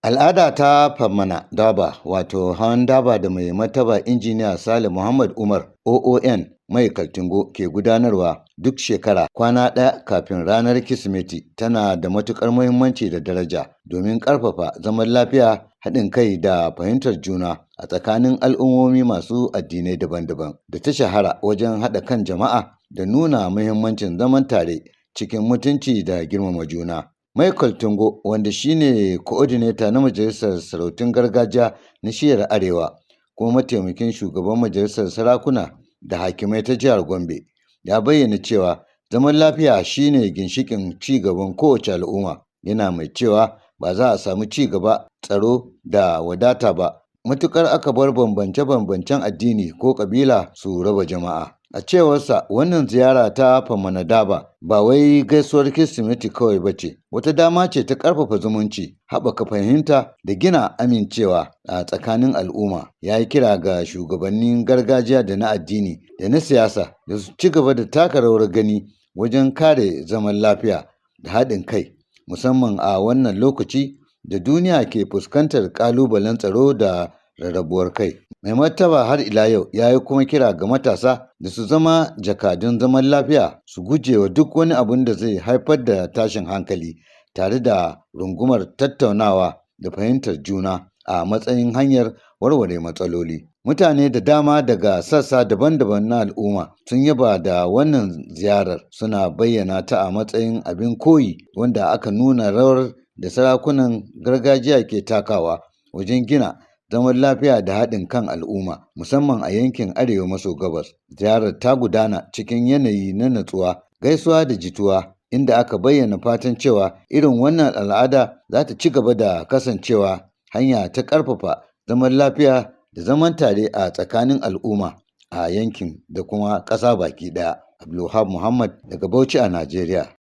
Al'ada ta Fammana Daba, wato hawan daba da Mai Martaba Injiniya Sale Muhammad Umar (OON) Mai Kaltungo ke gudanarwa duk shekara kwana ɗaya kafin ranar Kirsimeti tana da matuƙar muhimmanci da daraja domin ƙarfafa zaman lafiya, haɗin kai da fahimtar juna a tsakanin al'ummomi masu addinai daban-daban, da ta shahara wajen haɗa kan jama'a da nuna muhimmancin zaman tare cikin mutunci da girmama juna. Mai Kaltungo, wanda shi ne coordinator na Majalisar Sarautun Gargajiya na Shiyar Arewa kuma mataimakin shugaban Majalisar Sarakuna da Hakimai ta Jihar Gombe, ya bayyana cewa zaman lafiya shi ne ginshiƙin ci gaban kowace al'umma. Yana mai cewa ba za a samu ci gaba, tsaro da wadata ba matuƙar aka bar bambance-bambancen addini ko ƙabila su raba jama'a. A cewarsa, wannan ziyara ta Fammana Daba ba wai gaisuwar Kirsimeti kawai ba ce, wata dama ce ta ƙarfafa zumunci, haɓaka fahimta da gina amincewa a tsakanin al'umma. Ya yi kira ga shugabannin gargajiya da na addini da na siyasa da su ci gaba da taka rawar gani wajen kare zaman lafiya da haɗin kai, musamman a wannan lokaci da duniya ke fuskantar ƙalubalen tsaro da rarrabuwar kai. Mai Martaba har ila yau ya yi kuma kira ga matasa da su zama jakadun zaman lafiya, su guje wa duk wani abin da zai haifar da tashin hankali, tare da rungumar tattaunawa da fahimtar juna a matsayin hanyar warware matsaloli. Mutane da dama daga sassa daban-daban na al'umma sun yaba da wannan ziyarar, suna bayyana ta a matsayin abin koyi wanda aka nuna rawar da sarakunan gargajiya ke takawa wajen gina zaman lafiya da haɗin kan al'umma, musamman a yankin arewa maso gabas. Ziyarar ta gudana cikin yanayi na natsuwa, gaisuwa da jituwa, inda aka bayyana fatan cewa irin wannan al'ada za ta ci gaba da kasancewa hanya ta ƙarfafa zaman lafiya da zaman tare a tsakanin al'umma a yankin da kuma ƙasa baki ɗaya. Abdulwahab Muhammad daga Bauchi a Najeriya.